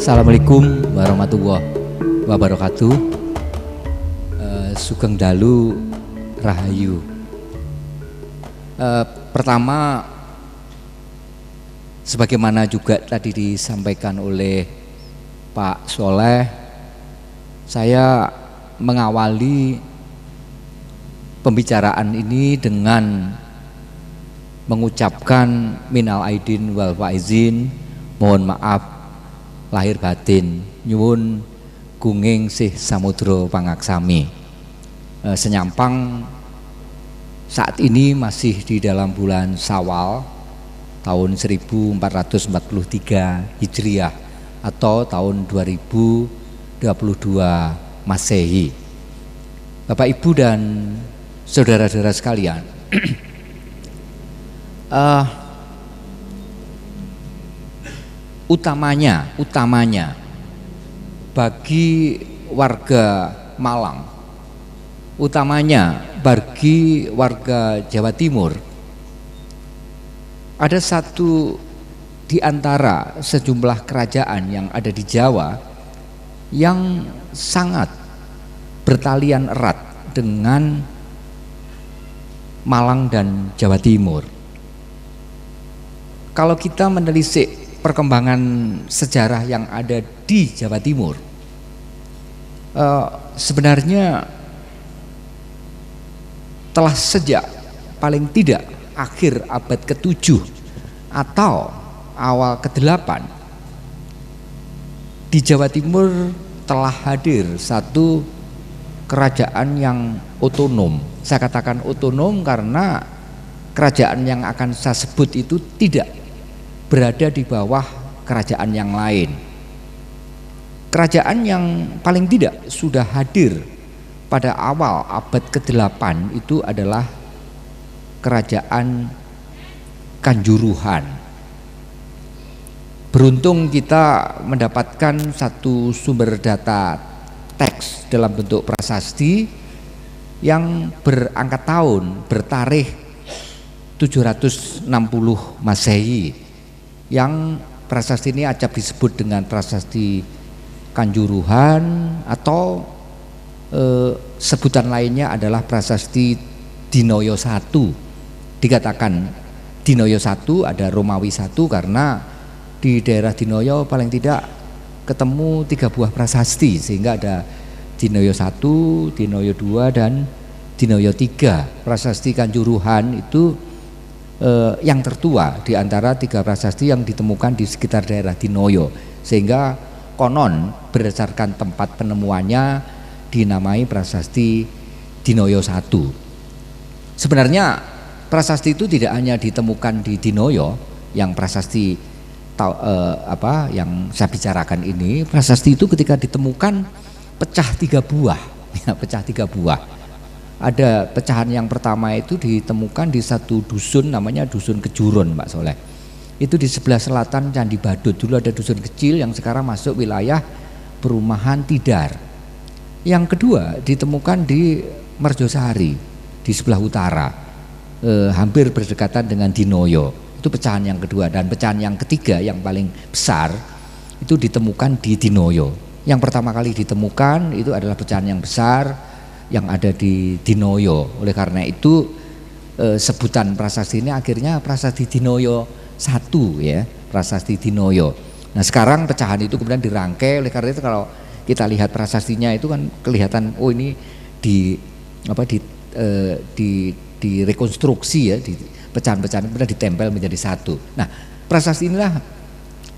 Assalamualaikum warahmatullahi wabarakatuh. Sugeng dalu rahayu. Pertama, sebagaimana juga tadi disampaikan oleh Pak Soleh, saya mengawali pembicaraan ini dengan mengucapkan minal aidin wal faizin, mohon maaf lahir batin, nyuwun gunging sih samudra pangaksami. Senyampang saat ini masih di dalam bulan Syawal tahun 1443 Hijriah atau tahun 2022 Masehi. Bapak Ibu dan saudara-saudara sekalian, utamanya bagi warga Malang, utamanya bagi warga Jawa Timur, ada satu di antara sejumlah kerajaan yang ada di Jawa yang sangat bertalian erat dengan Malang dan Jawa Timur. Kalau kita menelisik perkembangan sejarah yang ada di Jawa Timur, sebenarnya telah sejak paling tidak akhir abad ke-7 atau awal ke-8 di Jawa Timur telah hadir satu kerajaan yang otonom. Saya katakan otonom karena kerajaan yang akan saya sebut itu tidak berada di bawah kerajaan yang lain. Kerajaan yang paling tidak sudah hadir pada awal abad ke-8 itu adalah kerajaan Kanjuruhan. Beruntung kita mendapatkan satu sumber data teks dalam bentuk prasasti yang berangkat tahun, bertarikh 760 Masehi, yang prasasti ini acap disebut dengan prasasti Kanjuruhan atau sebutan lainnya adalah prasasti Dinoyo I. Dikatakan Dinoyo I ada Romawi I karena di daerah Dinoyo paling tidak ketemu 3 buah prasasti, sehingga ada Dinoyo I, Dinoyo II, dan Dinoyo III. Prasasti Kanjuruhan itu yang tertua di antara 3 prasasti yang ditemukan di sekitar daerah Dinoyo, sehingga konon berdasarkan tempat penemuannya dinamai prasasti Dinoyo I. Sebenarnya prasasti itu tidak hanya ditemukan di Dinoyo, yang prasasti yang saya bicarakan ini. Prasasti itu ketika ditemukan pecah 3 buah, ya, pecah 3 buah. Ada pecahan yang pertama itu ditemukan di satu dusun namanya Dusun Kejuron, Pak Soleh. Itu di sebelah selatan Candi Badut. Dulu ada dusun kecil yang sekarang masuk wilayah perumahan Tidar. Yang kedua ditemukan di Merjosari di sebelah utara, hampir berdekatan dengan Dinoyo. Itu pecahan yang kedua. Dan pecahan yang ketiga yang paling besar itu ditemukan di Dinoyo. Yang pertama kali ditemukan itu adalah pecahan yang besar yang ada di Dinoyo. Oleh karena itu sebutan prasasti ini akhirnya prasasti Dinoyo I, ya, prasasti Dinoyo. Nah, sekarang pecahan itu kemudian dirangkai. Oleh karena itu kalau kita lihat prasastinya itu kan kelihatan, oh ini direkonstruksi, ya, di pecahan-pecahan kemudian ditempel menjadi satu. Nah, prasasti inilah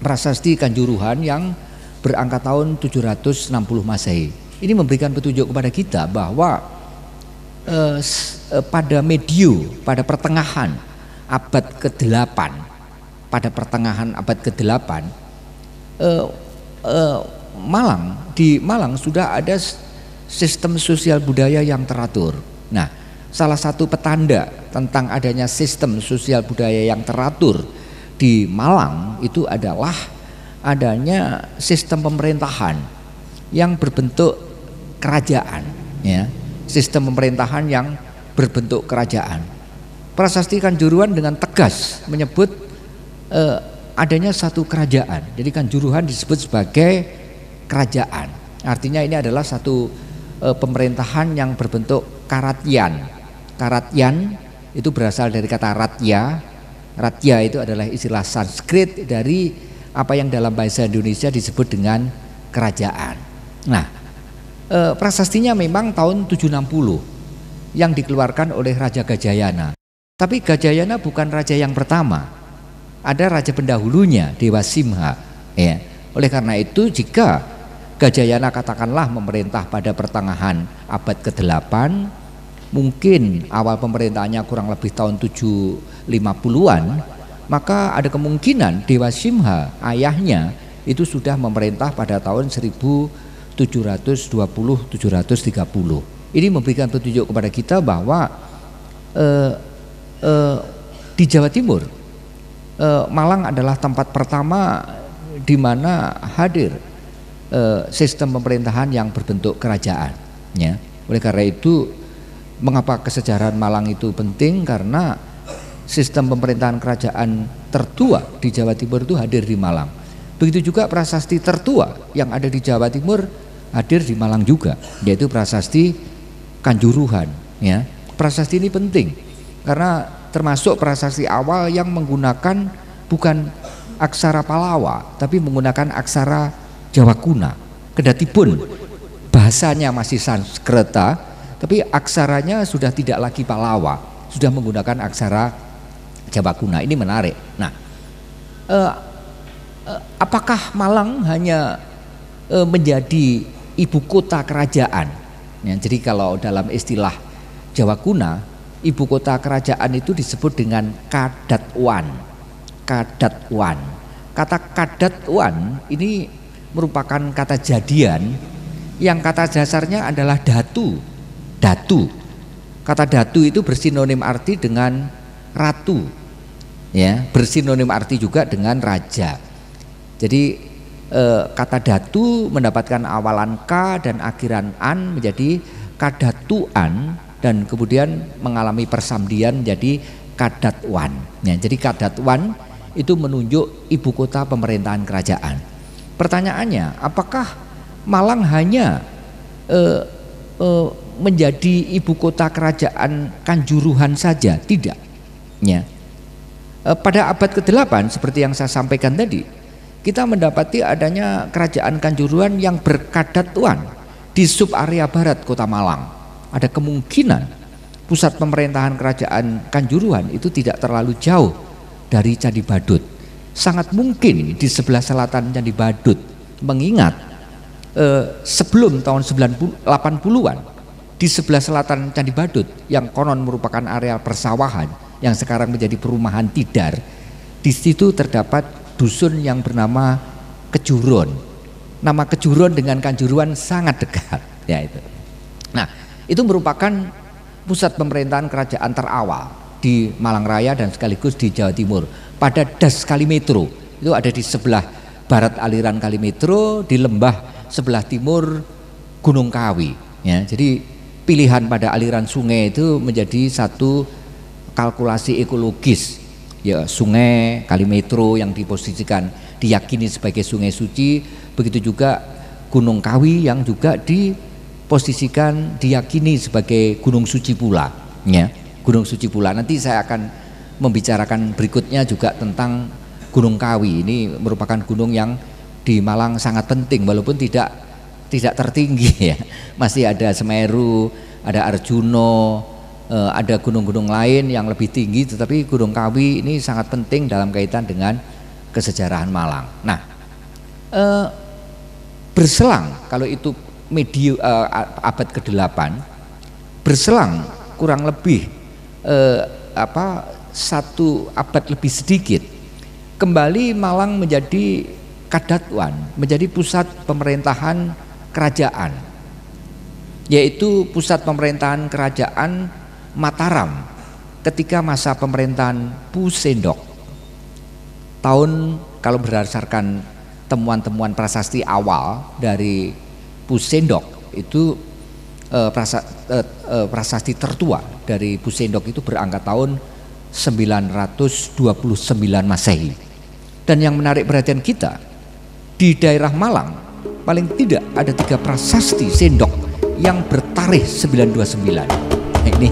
prasasti Kanjuruhan yang berangkat tahun 760 Masehi. Ini memberikan petunjuk kepada kita bahwa pada pertengahan abad ke-8, di Malang sudah ada sistem sosial budaya yang teratur. Nah, salah satu petanda tentang adanya sistem sosial budaya yang teratur di Malang itu adalah adanya sistem pemerintahan yang berbentuk kerajaan, ya, sistem pemerintahan yang berbentuk kerajaan. Prasasti Kanjuruhan dengan tegas menyebut adanya satu kerajaan. Jadi Kanjuruhan disebut sebagai kerajaan. Artinya ini adalah satu pemerintahan yang berbentuk karatyan. Karatyan itu berasal dari kata ratya. Ratya itu adalah istilah Sanskrit dari apa yang dalam bahasa Indonesia disebut dengan kerajaan. Nah, prasastinya memang tahun 760 yang dikeluarkan oleh Raja Gajayana. Tapi Gajayana bukan raja yang pertama. Ada raja pendahulunya, Dewa Simha, ya. Oleh karena itu, jika Gajayana katakanlah memerintah pada pertengahan abad ke-8, mungkin awal pemerintahannya kurang lebih tahun 750-an, maka ada kemungkinan Dewa Simha, ayahnya, itu sudah memerintah pada tahun 1720-730. Ini memberikan petunjuk kepada kita bahwa di Jawa Timur, Malang adalah tempat pertama di mana hadir sistem pemerintahan yang berbentuk kerajaan, ya. Oleh karena itu, mengapa kesejarahan Malang itu penting? Karena sistem pemerintahan kerajaan tertua di Jawa Timur itu hadir di Malang. Begitu juga prasasti tertua yang ada di Jawa Timur hadir di Malang juga, yaitu prasasti Kanjuruhan, ya. Prasasti ini penting karena termasuk prasasti awal yang menggunakan bukan aksara Palawa tapi menggunakan aksara Jawa kuna. Kedatipun bahasanya masih Sanskerta, tapi aksaranya sudah tidak lagi Palawa, sudah menggunakan aksara Jawa kuna. Ini menarik. Nah, apakah Malang hanya menjadi ibu kota kerajaan? Ya, jadi kalau dalam istilah Jawa kuna, ibu kota kerajaan itu disebut dengan Kadatwan. Kadatwan. Kata Kadatwan ini merupakan kata jadian yang kata dasarnya adalah datu. Datu. Kata datu itu bersinonim arti dengan ratu, ya, bersinonim arti juga dengan raja. Jadi kata datu mendapatkan awalan K dan akhiran an menjadi Kadatuan, dan kemudian mengalami persamdian jadi Kadatwan. Ya, jadi Kadatwan itu menunjuk ibu kota pemerintahan kerajaan. Pertanyaannya, apakah Malang hanya menjadi ibu kota kerajaan Kanjuruhan saja? Tidak. Ya. Pada abad ke-8 seperti yang saya sampaikan tadi, kita mendapati adanya kerajaan Kanjuruhan yang berkadatwan di sub area barat kota Malang. Ada kemungkinan pusat pemerintahan kerajaan Kanjuruhan itu tidak terlalu jauh dari Candi Badut. Sangat mungkin di sebelah selatan Candi Badut, mengingat sebelum tahun 80-an di sebelah selatan Candi Badut yang konon merupakan area persawahan yang sekarang menjadi perumahan Tidar, di situ terdapat dusun yang bernama Kejuron. Nama Kejuron dengan Kanjuruhan sangat dekat, ya itu. Nah, itu merupakan pusat pemerintahan kerajaan terawal di Malang Raya dan sekaligus di Jawa Timur. Pada das Kalimetro, itu ada di sebelah barat aliran Kalimetro, di lembah sebelah timur Gunung Kawi, ya. Jadi pilihan pada aliran sungai itu menjadi satu kalkulasi ekologis, ya. Sungai Kalimetro yang diposisikan diyakini sebagai sungai suci, begitu juga Gunung Kawi yang juga diposisikan diyakini sebagai gunung suci pula, ya. Gunung suci pula. Nanti saya akan membicarakan berikutnya juga tentang Gunung Kawi. Ini merupakan gunung yang di Malang sangat penting, walaupun tidak tertinggi, ya. Masih ada Semeru, ada Arjuno, ada gunung-gunung lain yang lebih tinggi, tetapi Gunung Kawi ini sangat penting dalam kaitan dengan kesejarahan Malang. Nah, berselang kalau itu abad ke-8, berselang kurang lebih satu abad lebih sedikit, kembali Malang menjadi Kadatwan, menjadi pusat pemerintahan kerajaan, yaitu pusat pemerintahan kerajaan Mataram ketika masa pemerintahan Pusendok. Tahun, kalau berdasarkan temuan-temuan prasasti awal dari Pusendok, itu prasasti tertua dari Pusendok itu berangkat tahun 929 Masehi. Dan yang menarik perhatian kita, di daerah Malang paling tidak ada 3 prasasti sendok yang bertarikh 929. Ini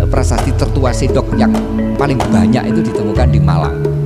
prasasti tertua sendok yang paling banyak itu ditemukan di Malang.